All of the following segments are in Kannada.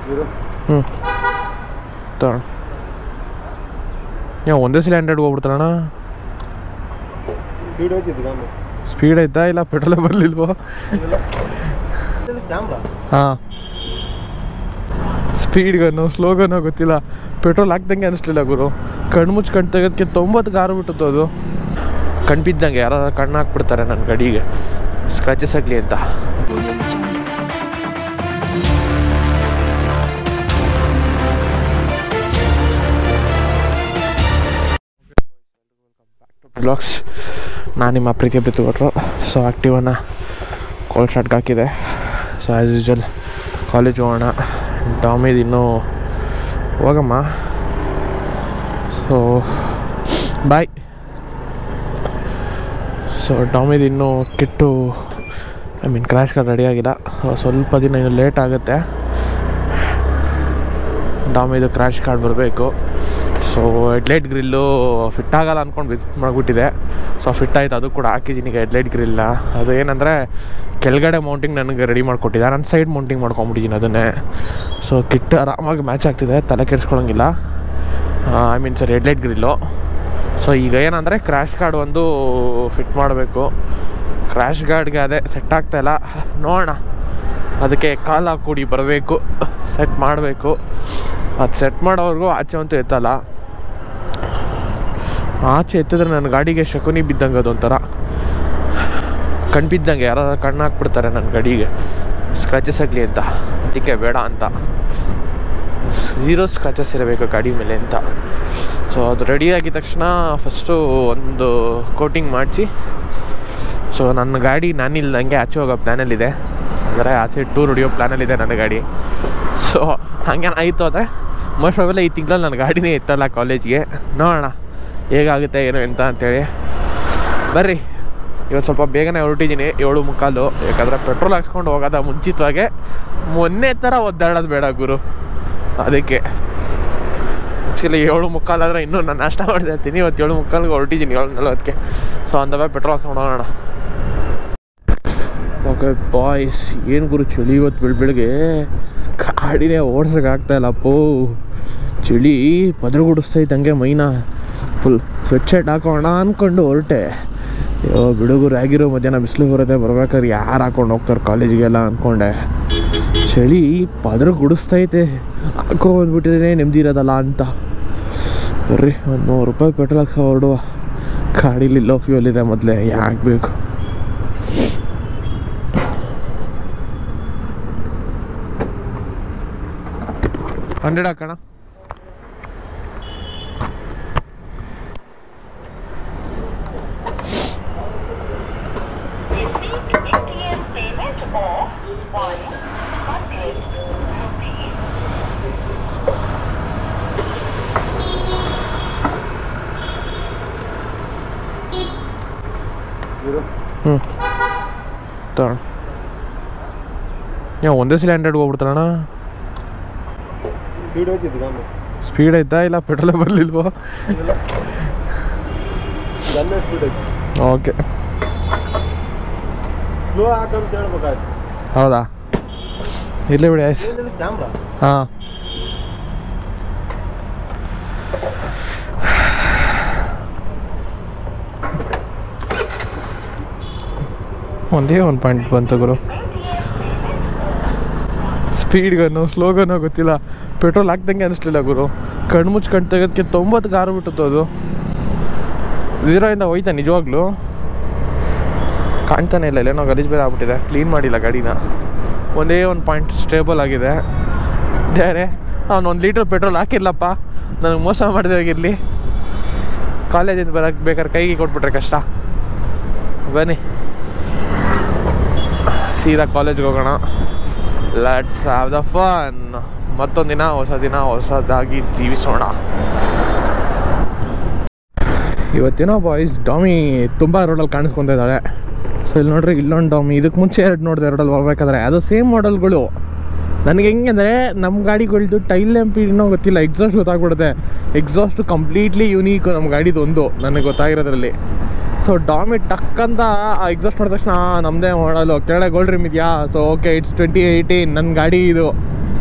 ಹ್ಞೂ ತಗೋಣ. ನೀವು ಒಂದೇ ಸಲ 100 ಹೋಗ್ಬಿಡ್ತಾರಣ್ಣ. ಸ್ಪೀಡ್ ಐತಾ ಇಲ್ಲ ಪೆಟ್ರೋಲೇ ಬರಲಿಲ್ವೋ? ಹಾಂ, ಸ್ಪೀಡ್ ಗನ್ನು ಸ್ಲೋ ಗನ್ನೋ ಗೊತ್ತಿಲ್ಲ, ಪೆಟ್ರೋಲ್ ಹಾಕ್ದಂಗೆ ಅನಿಸ್ಲಿಲ್ಲ ಗುರು. ಕಣ್ಣು ಮುಚ್ಚಿ ಕಣ್ಣು ತೆಗೋದಕ್ಕೆ 90 ಕಾರು ಬಿಟ್ಟದ್ದು ಅದು. ಕಣ್ಣು ಬಿದ್ದಂಗೆ ಯಾರು ಕಣ್ಣು ಹಾಕ್ಬಿಡ್ತಾರೆ ನನ್ನ ಗಾಡಿಗೆ ಸ್ಕ್ರಾಚಸ್ ಆಗಲಿ ಅಂತ. ಬ್ಲಾಗ್ಸ್, ನಾನು ನಿಮ್ಮ ಪ್ರೀತಿಯ ಬಿತ್ತುಕೊಟ್ರು. ಸೊ ಆ್ಯಕ್ಟಿವನ್ನು ಕೋಲ್ಡ್ ಸ್ಟಾರ್ಟ್ಗೆ ಹಾಕಿದೆ. ಸೊ ಆ್ಯಸ್ ಯೂಶ್ವಲ್ ಕಾಲೇಜ್ ಹೋಗೋಣ. ಡಾಮಿದು ಇನ್ನೂ ಹೋಗಮ್ಮ. So bye. ಸೊ ಡಾಮಿದು ಇನ್ನೂ ಕಿಟ್ಟು ಕ್ರ್ಯಾಶ್ ಕಾರ್ಡ್ ರೆಡಿ ಆಗಿಲ್ಲ. ಸ್ವಲ್ಪ ದಿನ ಇನ್ನು ಲೇಟ್ ಆಗುತ್ತೆ. ಡಾಮಿದು ಕ್ರ್ಯಾಶ್ ಕಾರ್ಡ್ ಬರಬೇಕು. ಸೊ ಹೆಡ್ಲೈಟ್ ಗ್ರಿಲ್ಲು ಫಿಟ್ ಆಗಲ್ಲ ಅಂದ್ಕೊಂಡು ಬಿಟ್ಟು ಮಾಡಿಬಿಟ್ಟಿದೆ. ಸೊ ಫಿಟ್ ಆಯಿತು, ಅದು ಕೂಡ ಹಾಕಿದ್ದೀನಿ ಈಗ ಹೆಡ್ಲೈಟ್ ಗ್ರಿಲ್ನ. ಅದು ಏನಂದರೆ ಕೆಳಗಡೆ ಮೌಂಟಿಂಗ್ ನನಗೆ ರೆಡಿ ಮಾಡಿಕೊಟ್ಟಿದ್ದೆ, ನನ್ನ ಸೈಡ್ ಮೌಂಟಿಂಗ್ ಮಾಡ್ಕೊಂಬಿಟ್ಟಿದ್ದೀನಿ ಅದನ್ನೇ. ಸೊ ಕಿಟ್ ಆರಾಮಾಗಿ ಮ್ಯಾಚ್ ಆಗ್ತಿದೆ, ತಲೆ ಕೆಡಿಸ್ಕೊಳಂಗಿಲ್ಲ. Sir headlight grill. ಸೊ ಈಗ ಏನಂದರೆ ಕ್ರ್ಯಾಶ್ ಗಾರ್ಡ್ ಒಂದು ಫಿಟ್ ಮಾಡಬೇಕು. ಕ್ರ್ಯಾಶ್ ಗಾರ್ಡ್ಗೆ ಅದೇ ಸೆಟ್ ಆಗ್ತಾಯಿಲ್ಲ, ನೋಡೋಣ. ಅದಕ್ಕೆ ಕಾಲು ಹಾಕ್ಕೊಡಿ ಬರಬೇಕು, ಸೆಟ್ ಮಾಡಬೇಕು. ಅದು ಸೆಟ್ ಮಾಡೋವರೆಗೂ ಆಚೆ ಅಂತೂ ಎತ್ತಲ್ಲ. ಆಚೆ ಎತ್ತಿದ್ರೆ ನನ್ನ ಗಾಡಿಗೆ ಶಕುನಿ ಬಿದ್ದಂಗೆ, ಅದೊಂಥರ ಕಣ್ಣು ಬಿದ್ದಂಗೆ ಯಾರು ಕಣ್ಣು ಹಾಕ್ಬಿಡ್ತಾರೆ ನನ್ನ ಗಾಡಿಗೆ ಸ್ಕ್ರಾಚಸ್ ಆಗಲಿ ಅಂತ. ಅದಕ್ಕೆ ಬೇಡ ಅಂತ 0 ಸ್ಕ್ರಾಚಸ್ ಇರಬೇಕು ಗಾಡಿ ಮೇಲೆ ಅಂತ. ಸೊ ಅದು ರೆಡಿ ಆಗಿದ ತಕ್ಷಣ ಫಸ್ಟು ಒಂದು ಕೋಟಿಂಗ್ ಮಾಡಿಸಿ. ಸೊ ನನ್ನ ಗಾಡಿ ನಾನಿಲ್ದಂಗೆ ಆಚೆ ಹೋಗೋ ಪ್ಲ್ಯಾನಲ್ಲಿದೆ, ಅಂದರೆ ಆಚೆ ಟೂರ್ ಹೊಡಿಯೋ ಪ್ಲ್ಯಾನಲ್ಲಿದೆ ನನ್ನ ಗಾಡಿ. ಸೊ ಹಂಗೇನಾಯಿತು ಅಂದರೆ ಮೋಸ್ಟ್ ಪ್ರಾಬಬ್ಲಿ ಈ ತಿಂಗಳಲ್ಲಿ ನನ್ನ ಗಾಡಿನೇ ಇತ್ತಲ್ಲ ಕಾಲೇಜ್ಗೆ. ನೋಡೋಣ ಹೇಗಾಗುತ್ತೆ ಏನು ಎಂತ ಅಂತೇಳಿ. ಬರ್ರಿ, ಇವತ್ತು ಸ್ವಲ್ಪ ಬೇಗನೆ ಹೊರಟಿದ್ದೀನಿ, 7:45. ಯಾಕಂದರೆ ಪೆಟ್ರೋಲ್ ಹಾಕ್ಸ್ಕೊಂಡು ಹೋಗೋದ ಮುಂಚಿತವಾಗೆ ಮೊನ್ನೆ ಥರ ಒದ್ದಾಡೋದು ಬೇಡ ಗುರು. ಅದಕ್ಕೆ ಆ್ಯಕ್ಚುಲಿ 7:45 ಆದರೆ ಇನ್ನೂ ನಾನು ನಾಷ್ಟ ಮಾಡ್ತಾ ಇರ್ತೀನಿ. ಇವತ್ತು 7:45ಗೆ ಹೊರಟಿದ್ದೀನಿ, 7:40ಕ್ಕೆ. ಸೊ ಅಂದವೇ ಪೆಟ್ರೋಲ್ ಹಾಕ್ಸ್ಕೊಂಡು ಹೋಗೋಣ. ಓಕೆ ಬಾಯ್ಸ್, ಏನು ಗುರು ಚಳಿ ಇವತ್ತು ಬೆಳಗ್ಗೆ ಗಾಡಿನೇ ಓಡ್ಸೋಕ್ಕಾಗ್ತಾಯಿಲ್ಲಪ್ಪೋ. ಚಳಿ ಪದ್ರಗುಡಿಸ್ತೈತೆ ಹಂಗೆ ಮೈನ. ಫುಲ್ ಸ್ವೆಟ್ ಶರ್ಟ್ ಹಾಕೋಣ ಅಂದ್ಕೊಂಡು ಹೊರಟೆ. ಬಿಡುಗರು ಆಗಿರೋ ಮಧ್ಯಾಹ್ನ ಬಿಸಿಲು ಬರುತ್ತೆ, ಬರ್ಬೇಕಾದ್ರೆ ಯಾರು ಹಾಕೊಂಡು ಹೋಗ್ತಾರೆ ಕಾಲೇಜಿಗೆಲ್ಲ ಅಂದ್ಕೊಂಡೆ. ಚಳಿ ಪದ್ರ ಗುಡಿಸ್ತೈತೆ, ಹಾಕೋ ಬಂದ್ಬಿಟ್ಟಿದ್ರೆ ನೆಮ್ಮದಿ ಇರೋದಲ್ಲ ಅಂತ. ಬರ್ರಿ, ಒಂದು ₹100 ಪೆಟ್ರೋಲ್ ಹಾಕಿ ಹೊರಡುವ. ಗಾಡೀಲಿ ಲೋ ಫ್ಯೂಲ್ ಇದೆ ಮೊದಲೇ, ಯಾಕೆ ಬೇಕು. $100 ಹಾಕೋಣ. ತಗೋಣ. ನೀವು ಒಂದೇ ಸಲ 100 ಹೋಗ್ಬಿಡ್ತಾರಣ್ಣ. ಸ್ಪೀಡ್ ಐತಾ ಇಲ್ಲ ಪೆಟ್ರೋಲೇ ಬರಲಿಲ್ವೋ? ಓಕೆ, ಹೌದಾ? ಇರಲಿ ಬಿಡಿ, ಆಯ್ತು. ಹಾಂ, ಒಂದೇ ಒಂದು ಪಾಯಿಂಟ್ ಬಂತು ಗುರು. ಸ್ಪೀಡ್ ಗನ್ನು ಸ್ಲೋ ಗನ್ನೋ ಗೊತ್ತಿಲ್ಲ, ಪೆಟ್ರೋಲ್ ಹಾಕ್ದಂಗೆ ಅನಿಸ್ಲಿಲ್ಲ ಗುರು. ಕಣ್ಣು ಮುಚ್ಚಿ ಕಣ್ಣು ತೆಗೋದಕ್ಕೆ 90 ಕಾರು ಬಿಟ್ಟದ್ದು ಅದು. 0ಇಂದ ಹೋಯ್ತಾ ನಿಜವಾಗ್ಲೂ ಕಾಣ್ತಾನೆ ಇಲ್ಲ. ಇಲ್ಲೇನೋ ಗಲೀಜು ಬೇರೆ ಆಗ್ಬಿಟ್ಟಿದೆ, ಕ್ಲೀನ್ ಮಾಡಿಲ್ಲ ಗಾಡಿನ. ಒಂದೇ ಒಂದು ಪಾಯಿಂಟ್ ಸ್ಟೇಬಲ್ ಆಗಿದೆ. ಬೇರೆ ಅವ್ನು 1 ಲೀಟ್ರ್ ಪೆಟ್ರೋಲ್ ಹಾಕಿರ್ಲಪ್ಪ, ನನಗೆ ಮೋಸ ಮಾಡಿದೆ ಹೋಗಿರಲಿ. ಕಾಲೇಜಿಂದ ಬರೋಕ್ಕೆ ಬೇಕಾದ್ರೆ ಕೈಗೆ ಕೊಟ್ಬಿಟ್ರೆ ಕಷ್ಟ. ಬನ್ನಿ ಸೀದಾ ಕಾಲೇಜ್ಗೆ ಹೋಗೋಣ. Let's have the fun. ಮತ್ತೊಂದು ದಿನ ಹೊಸದಾಗಿ ಜೀವಿಸೋಣ. ಇವತ್ತೇನೋ ಬಾಯ್ಸ್ ಡಾಮಿ ತುಂಬ ರೋಡಲ್ಲಿ ಕಾಣಿಸ್ಕೊತಾ ಇದ್ದಾಳೆ. ಸೊ ಇಲ್ಲಿ ನೋಡ್ರಿ, ಇಲ್ಲೊಂದು ಡಾಮಿ. ಇದಕ್ಕೆ ಮುಂಚೆ 2 ನೋಡಿದೆ ರೋಡಲ್ಲಿ ಹೋಗ್ಬೇಕಾದ್ರೆ. ಅದು ಸೇಮ್ ಮಾಡೆಲ್ಗಳು. ನನಗೆ ಹೆಂಗೆ ಅಂದರೆ ನಮ್ಮ ಗಾಡಿಗಳ್ದು ಟೈಲ್ ಲ್ಯಾಂಪ್ ಇನ್ನೂ ಗೊತ್ತಿಲ್ಲ, ಎಕ್ಸಾಸ್ಟ್ ಗೊತ್ತಾಗ್ಬಿಡುತ್ತೆ. ಎಕ್ಸಾಸ್ಟು ಕಂಪ್ಲೀಟ್ಲಿ ಯುನೀಕು ನಮ್ಮ ಗಾಡಿದು ಒಂದು ನನಗೆ ಗೊತ್ತಾಗಿರೋದ್ರಲ್ಲಿ. ಸೊ ಡಾಮಿ ಟಕ್ ಅಂತ ಆ ಎಕ್ಸಾಸ್ಟ್ ಮಾಡಿದ ತಕ್ಷಣ ನಮ್ಮದೇ ಮಾಡಲು ಕೆಳಗಡೆ ಗೋಲ್ಡ್ ರಿಮ್ ಇದೆಯಾ. ಸೊ ಓಕೆ, ಇಟ್ಸ್ 2018 ನನ್ನ ಗಾಡಿ ಇದು.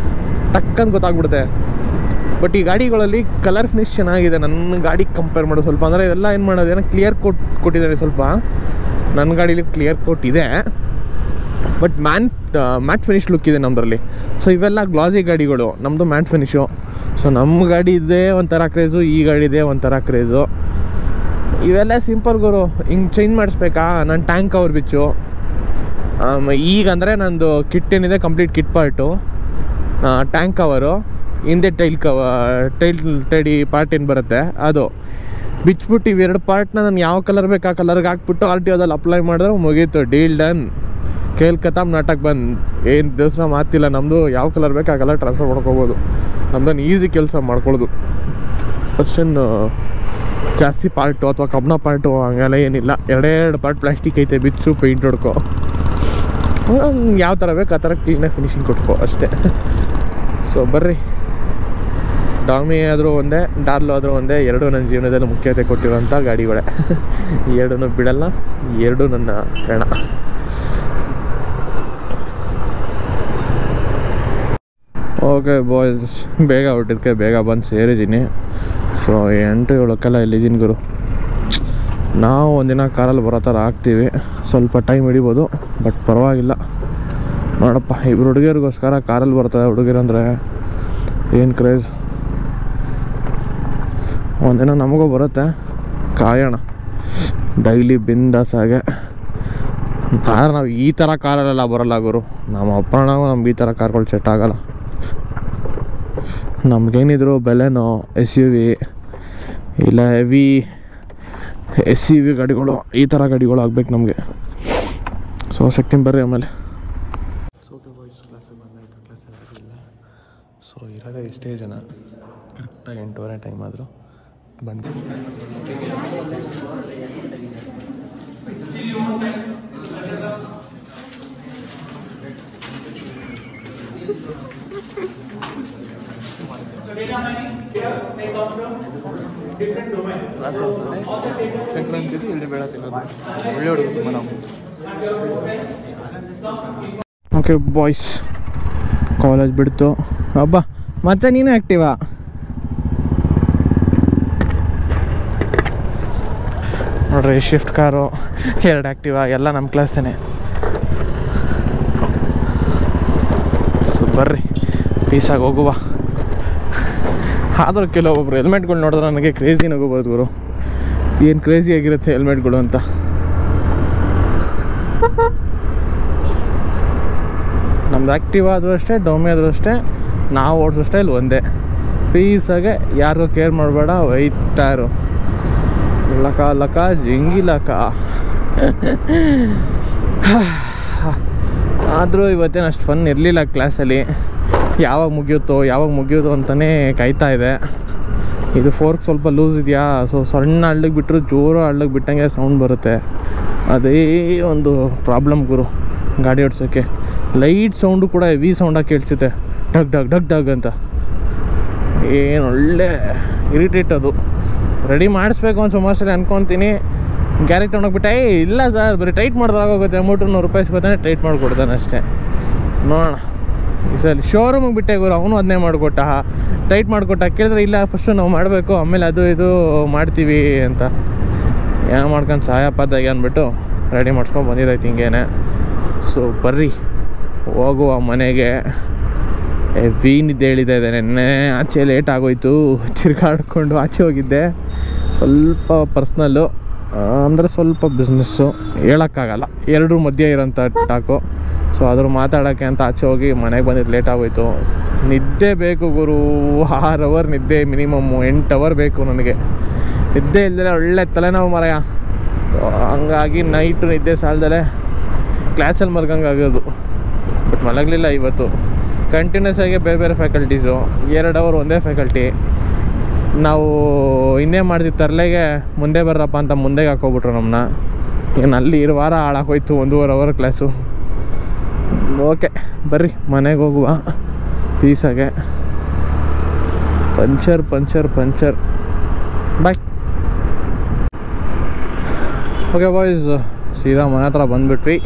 ಟಕ್ಕಂತ ಗೊತ್ತಾಗ್ಬಿಡುತ್ತೆ. ಬಟ್ ಈ ಗಾಡಿಗಳಲ್ಲಿ ಕಲರ್ ಫಿನಿಶ್ ಚೆನ್ನಾಗಿದೆ ನನ್ನ ಗಾಡಿಗೆ ಕಂಪೇರ್ ಮಾಡೋದು ಸ್ವಲ್ಪ. ಅಂದರೆ ಇದೆಲ್ಲ ಏನು ಮಾಡೋದು, ಏನೋ ಕ್ಲಿಯರ್ ಕೋಟ್ ಕೊಟ್ಟಿದ್ದಾರೆ ಸ್ವಲ್ಪ. ನನ್ನ ಗಾಡೀಲಿ ಕ್ಲಿಯರ್ ಕೋಟ್ ಇದೆ, ಬಟ್ ಮ್ಯಾಟ್ ಫಿನಿಶ್ ಲುಕ್ ಇದೆ ನಮ್ಮದ್ರಲ್ಲಿ. ಸೊ ಇವೆಲ್ಲ ಗ್ಲಾಸಿ ಗಾಡಿಗಳು, ನಮ್ಮದು ಮ್ಯಾಟ್ ಫಿನಿಶು. ಸೊ ನಮ್ಮ ಗಾಡಿ ಇದೆ ಒಂಥರ ಕ್ರೇಜು, ಈ ಗಾಡಿ ಇದೆ ಒಂಥರ ಕ್ರೇಜು. ಇವೆಲ್ಲ ಸಿಂಪಲ್ ಗುರು. ಹಿಂಗೆ ಚೇಂಜ್ ಮಾಡಿಸ್ಬೇಕಾ, ನನ್ನ ಟ್ಯಾಂಕ್ ಕವರ್ ಬಿಚ್ಚು. ಈಗ ಅಂದರೆ ನಂದು ಕಿಟ್ ಏನಿದೆ complete kit part, tank cover, ಹಿಂದೆ ಟೈಡಿ ಪಾರ್ಟ್ ಏನು ಬರುತ್ತೆ ಅದು ಬಿಚ್ಬಿಟ್ಟು ಇವೆರಡು ಪಾರ್ಟ್ನ ನಾನು ಯಾವ ಕಲರ್ ಬೇಕು ಆ ಕಲರ್ಗೆ ಹಾಕ್ಬಿಟ್ಟು RTOದಲ್ಲಿ ಅಪ್ಲೈ ಮಾಡಿದ್ರೆ ಮುಗೀತು, ಡೀಲ್ ಡನ್, ಕೇಲ್ ಕತಾಮ್ ನಾಟಕ ಬಂದು. ಏನು ದಿವಸ ಮಾತಿಲ್ಲ, ನಮ್ಮದು ಯಾವ ಕಲರ್ ಬೇಕು ಆ ಕಲರ್ ಟ್ರಾನ್ಸ್ಫರ್ ಮಾಡ್ಕೋಬೋದು. ನಮ್ದನ್ನು ಈಸಿ ಕೆಲಸ ಮಾಡ್ಕೊಳ್ಳೋದು. ಅಷ್ಟೇನು ಜಾಸ್ತಿ ಪಾರ್ಟು ಅಥವಾ ಕಬ್ಣ ಪಾರ್ಟು ಹಂಗೆಲ್ಲ ಏನಿಲ್ಲ. ಎರಡೆರಡು ಪಾರ್ಟ್ ಪ್ಲಾಸ್ಟಿಕ್ ಐತೆ, ಬಿಚ್ಚು ಪೇಂಟ್ ಹೊಡ್ಕೊ, ಯಾವ ಥರ ಬೇಕು ಆ ಥರ ಕ್ಲೀನಾಗಿ ಫಿನಿಶಿಂಗ್ ಕೊಟ್ಕೊ ಅಷ್ಟೇ. ಸೊ ಬರ್ರಿ, ಡಾಮಿ ಆದರೂ ಒಂದೇ, ಡಾರ್ಲೋ ಆದರೂ ಒಂದೇ, ಎರಡೂ ನನ್ನ ಜೀವನದಲ್ಲಿ ಮುಖ್ಯತೆ ಕೊಟ್ಟಿರೋಂಥ ಗಾಡಿಗಳೇ. ಎರಡೂ ಬಿಡಲ್ಲ, ಎರಡೂ ನನ್ನ ಪ್ರಾಣ. ಓಕೆ ಬಾಯ್ಸ್, ಬೇಗ ಹೊರಟಿದ್ದಕ್ಕೆ ಬೇಗ ಬಂದು ಸೇರಿದ್ದೀನಿ. ಸೊ 8-7ಕ್ಕೆಲ್ಲ ಇಲ್ಲಿದ್ದೀನಿ ಗುರು. ನಾವು ಒಂದಿನ ಕಾರಲ್ಲಿ ಬರೋ ಥರ ಆಗ್ತೀವಿ, ಸ್ವಲ್ಪ ಟೈಮ್ ಹಿಡಿಬೋದು, ಬಟ್ ಪರವಾಗಿಲ್ಲ. ನೋಡಪ್ಪ, ಇಬ್ಬರು ಹುಡುಗಿಯರಿಗೋಸ್ಕರ ಕಾರಲ್ಲಿ ಬರ್ತಾರೆ ಹುಡುಗಿರಂದರೆ ಏನು ಕ್ರೇಜ್. ಒಂದಿನ ನಮಗೂ ಬರುತ್ತೆ, ಕಾಯೋಣ. ಡೈಲಿ ಬಿಂದಾಸಾಗೆ ನಾವು ಈ ಥರ ಕಾರಲ್ಲೆಲ್ಲ ಬರೋಲ್ಲ ಗುರು. ನಮ್ಮ ಅಪ್ಪಣವು ನಮ್ಗೆ ಈ ಥರ ಕಾರ್ಗಳು ಸೆಟ್ ಆಗೋಲ್ಲ. ನಮಗೇನಿದ್ರು ಬೆಲೆನೋ SUV ಇಲ್ಲ ಹೆವಿ SUV ಗಾಡಿಗಳು, ಈ ಥರ ಗಾಡಿಗಳು ಆಗ್ಬೇಕು ನಮಗೆ. ಸೊ ಸಿಗ್ತೀನಿ ಬರ್ರಿ ಆಮೇಲೆ. ಕ್ಲಾಸಿಗೆ ಬಂದಾಯ್ತು, ಕ್ಲಾಸಲ್ಲಿ ಇಲ್ಲ. ಸೊ ಇರೋದೇ ಇಷ್ಟೇ ಜನ, ಕರೆಕ್ಟಾಗಿ 8:15 ಟೈಮ್ ಆದರೂ ಬಂದು. ಸಂಕ್ರಾಂತಿ ಇಲ್ಲಿ ಬೇಡ ತಿನ್ನೋದು, ಒಳ್ಳೆ ಹುಡುಗ ತುಂಬ ನಾವು. ಓಕೆ ಬಾಯ್ಸ್, ಕಾಲೇಜ್ ಬಿಡ್ತು. ಹಬ್ಬ ಮತ್ತೆ ನೀನೇ ಆ್ಯಕ್ಟಿವಾ. ನೋಡ್ರಿ, ಶಿಫ್ಟ್ ಕಾರು, 2 ಆ್ಯಕ್ಟಿವಾ, ಎಲ್ಲ ನಮ್ಮ ಕ್ಲಾಸ್ತೇನೆ. ಸೊ ಬರ್ರಿ ಪೀಸಾಗಿ ಹೋಗುವ. ಆದರೂ ಕೆಲವೊಬ್ಬರು ಹೆಲ್ಮೆಟ್ಗಳು ನೋಡಿದ್ರೆ ನನಗೆ ಕ್ರೇಜಿ ನಗೋಬೋದು ಗುರು. ಏನು ಕ್ರೇಜಿ ಆಗಿರುತ್ತೆ ಹೆಲ್ಮೆಟ್ಗಳು ಅಂತ. ನಮ್ದು ಆ್ಯಕ್ಟಿವ್ ಆದರೂ ಅಷ್ಟೇ, ಡೊಮಿ ಆದರೂ ಅಷ್ಟೇ, ನಾವು ಓಡಿಸೋ ಸ್ಟೈಲ್ ಒಂದೇ. ಪೀಸಾಗೆ ಯಾರಿಗೂ ಕೇರ್ ಮಾಡಬೇಡ, ಒಯ್ತಾರು ಲಕ ಜಿಂಗಿ ಲಕ. ಆದರೂ ಇವತ್ತೇನು ಅಷ್ಟು ಫನ್ ಇರಲಿಲ್ಲ ಕ್ಲಾಸಲ್ಲಿ. ಯಾವಾಗ ಮುಗಿಯುತ್ತೋ ಅಂತಲೇ ಕಾಯ್ತಾ ಇದೆ. ಇದು ಫೋರ್ಕ್ ಸ್ವಲ್ಪ ಲೂಸ್ ಇದೆಯಾ, ಸೊ ಸಣ್ಣ ಹಳ್ಳಕ್ಕೆ ಬಿಟ್ಟರು ಜೋರು ಹಳ್ಳಕ್ಕೆ ಬಿಟ್ಟಂಗೆ ಸೌಂಡ್ ಬರುತ್ತೆ. ಅದೇ ಒಂದು ಪ್ರಾಬ್ಲಮ್ ಗುರು ಗಾಡಿ ಓಡಿಸೋಕ್ಕೆ. ಲೈಟ್ ಸೌಂಡು ಕೂಡ ಹೆವಿ ಸೌಂಡಾಗಿ ಕೇಳಿಸುತ್ತೆ, ಡಗ್ ಡಗ್ ಡಗ್ ಡಗ್ ಅಂತ. ಏನು ಒಳ್ಳೆ ಇರಿಟೇಟ್ ಅದು. ರೆಡಿ ಮಾಡಿಸ್ಬೇಕು ಅಂತ ಸುಮಾರು ಸಲ ಅನ್ಕೊತೀನಿ. ಗ್ಯಾರೇಜ್ ತೊಗೊಂಡೋಗ್ಬಿಟ್ಟೆ, ಇಲ್ಲ ಸರ್ ಬರೀ ಟೈಟ್ ಮಾಡಿದಾಗ ಹೋಗುತ್ತೆ, ಅಮೌಂಟು ₹100 ಇಸ್ಕೊತಾನೆ, ಟೈಟ್ ಮಾಡಿಕೊಡ್ತಾನೆ ಅಷ್ಟೇ. ನೋಡೋಣ ಈ ಸಲ ಶೋರೂಮಿಗೆ ಬಿಟ್ಟೆ ಗುರು, ಅವನು ಅದನ್ನೇ ಮಾಡಿಕೊಟ್ಟ, ಟೈಟ್ ಮಾಡಿಕೊಟ್ಟ. ಕೇಳಿದ್ರೆ ಇಲ್ಲ ಫಸ್ಟು ನಾವು ಮಾಡಬೇಕು, ಆಮೇಲೆ ಅದು ಇದು ಮಾಡ್ತೀವಿ ಅಂತ. ಏನೋ ಮಾಡ್ಕೊಂಡು ಸಹಾಯಪದ್ದಾಗಿ ಅಂದ್ಬಿಟ್ಟು ರೆಡಿ ಮಾಡ್ಸ್ಕೊಂಡು ಬಂದಿದ್ದಾಯ್ತು ಹಿಂಗೇನೆ. ಸೊ ಬರ್ರಿ ಹೋಗುವ ಮನೆಗೆ. ಹೆವಿ ನಿದ್ದೆ ಹೇಳಿದೆ ನೆನ್ನೆ, ಆಚೆ ಲೇಟ್ ಆಗೋಯ್ತು, ತಿರ್ಗಾಡ್ಕೊಂಡು ಆಚೆ ಹೋಗಿದ್ದೆ. ಸ್ವಲ್ಪ ಪರ್ಸ್ನಲ್ಲು ಅಂದರೆ ಸ್ವಲ್ಪ ಬಿಸ್ನೆಸ್ಸು, ಹೇಳೋಕ್ಕಾಗಲ್ಲ, ಎರಡರ ಮಧ್ಯೆ ಇರೋಂಥ ಟಾಕು. ಸೊ ಅದ್ರ ಮಾತಾಡೋಕ್ಕೆ ಅಂತ ಆಚೆ ಹೋಗಿ ಮನೆಗೆ ಬಂದಿದ್ದು ಲೇಟ್ ಆಗೋಯ್ತು. ನಿದ್ದೆ ಬೇಕು ಗುರು, 6 ಅವರ್ ನಿದ್ದೆ ಮಿನಿಮಮ್ಮು, 8 ಅವರ್ ಬೇಕು ನನಗೆ. ನಿದ್ದೆ ಇಲ್ಲದೆ ಒಳ್ಳೆ ತಲೆನೋವು ಮರೆಯ. ಹಂಗಾಗಿ ನೈಟು ನಿದ್ದೆ ಸಾಲದಲ್ಲೇ ಕ್ಲಾಸಲ್ಲಿ ಮಲ್ಗಂಗೆ ಆಗೋದು. ಬಟ್ ಮಲಗಲಿಲ್ಲ ಇವತ್ತು. ಕಂಟಿನ್ಯೂಸ್ ಆಗಿ ಬೇರೆ ಬೇರೆ ಫ್ಯಾಕಲ್ಟೀಸು, 2 ಅವರ್ ಒಂದೇ ಫ್ಯಾಕಲ್ಟಿ. ನಾವು ಇನ್ನೇ ಮಾಡ್ತೀವಿ ತರಲೆಗೆ ಮುಂದೆ ಬರ್ರಪ್ಪ ಅಂತ ಮುಂದೆಗೆ ಹಾಕೋಬಿಟ್ರು ನಮ್ಮನ್ನ. ಏನು ಅಲ್ಲಿ ಇರೋ ವಾರ ಹಾಳಾಗೋಯ್ತು, 1.5 ಅವರ್ ಕ್ಲಾಸು. ಓಕೆ ಬರ್ರಿ ಮನೆಗೆ ಹೋಗುವ ಪೀಸಾಗೆ. ಪಂಚರ್ ಬಾಯ್. ಓಕೆ ಬಾಯ್ಸ್, ಸೀದಾ ಮನೆ ಹತ್ರ ಬಂದುಬಿಟ್ವಿ.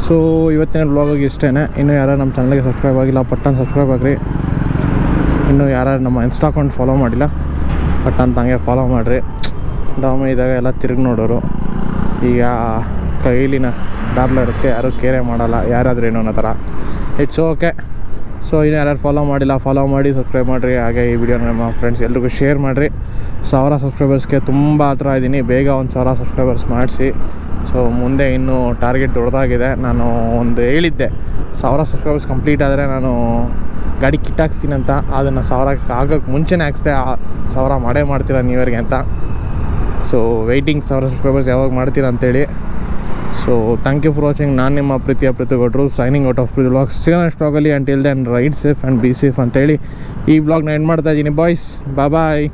ಸೊ ಇವತ್ತಿನ ಬ್ಲಾಗಾಗಿ ಇಷ್ಟೇ. ಇನ್ನೂ ಯಾರು ನಮ್ಮ ಚಾನಲ್ಗೆ ಸಬ್ಸ್ಕ್ರೈಬ್ ಆಗಿಲ್ಲ, ಪಟ್ಟನ್ ಸಬ್ಸ್ಕ್ರೈಬ್ ಆಗಿರಿ. ಇನ್ನೂ ಯಾರು ನಮ್ಮ ಇನ್ಸ್ಟಾ ಅಕೌಂಟ್ ಫಾಲೋ ಮಾಡಿಲ್ಲ ಬಟ್ ಅಂತ ಹಂಗೆ ಫಾಲೋ ಮಾಡಿರಿ. ಡಾಮೆ ಇದ್ದಾಗ ಎಲ್ಲ ತಿರುಗಿ ನೋಡೋರು. ಈಗ ಕೈಲಿನ ಡಾರ್ಲ ಇರುತ್ತೆ, ಯಾರೂ ಕೇರೆ ಮಾಡಲ್ಲ, ಯಾರಾದರೂ ಏನೋ ಅನ್ನೋ ಥರ. It's okay. ಸೊ ಇನ್ನು ಯಾರ್ಯಾರು ಫಾಲೋ ಮಾಡಿಲ್ಲ ಫಾಲೋ ಮಾಡಿ, ಸಬ್ಸ್ಕ್ರೈಬ್ ಮಾಡಿರಿ. ಹಾಗೆ ಈ ವಿಡಿಯೋನ ನಮ್ಮ ಫ್ರೆಂಡ್ಸ್ ಎಲ್ರಿಗೂ ಶೇರ್ ಮಾಡಿರಿ. 1000 ಸಬ್ಸ್ಕ್ರೈಬರ್ಸ್ಗೆ ತುಂಬ ಹತ್ರ ಇದ್ದೀನಿ. ಬೇಗ 1000 ಸಬ್ಸ್ಕ್ರೈಬರ್ಸ್ ಮಾಡಿಸಿ. ಸೊ ಮುಂದೆ ಇನ್ನೂ ಟಾರ್ಗೆಟ್ ದೊಡ್ಡದಾಗಿದೆ. ನಾನು ಒಂದು ಹೇಳಿದ್ದೆ 1000 ಸಬ್ಸ್ಕ್ರೈಬರ್ಸ್ ಕಂಪ್ಲೀಟ್ ಆದರೆ ನಾನು ಗಾಡಿ ಕಿಟ್ ಹಾಕ್ಸ್ತೀನಿ ಅಂತ. ಅದನ್ನು 1000 ಆಗೋಕ್ಕೆ ಮುಂಚೆನೇ ಹಾಕ್ಸ್ದೆ. 1000 ಮಾಡೇ ಮಾಡ್ತೀರಾ ನ್ಯೂ ಇಯರ್ಗೆ ಅಂತ. ಸೊ ವೆಯ್ಟಿಂಗ್ 1000 ಸಬ್ಸ್ಕ್ರೈಬರ್ಸ್ ಯಾವಾಗ ಮಾಡ್ತೀರಾ ಅಂತೇಳಿ. So thank you for watching. ನಾನು ನಿಮ್ಮ ಪ್ರೀತಿಯ ಪೃಥ್ವಿಗೌಡರು, signing out of Preethi vlogs. ಸಿಗೋಣ ಸ್ಟಾಗಲ್ಲಿ. Until then ride safe and be safe ಅಂತೇಳಿ ಈ ವ್ಲಾಗ್ನ ಎಂಡ್ ಮಾಡ್ತಾ ಇದ್ದೀನಿ. ಬಾಯ್ಸ್, ಬಾಯ್.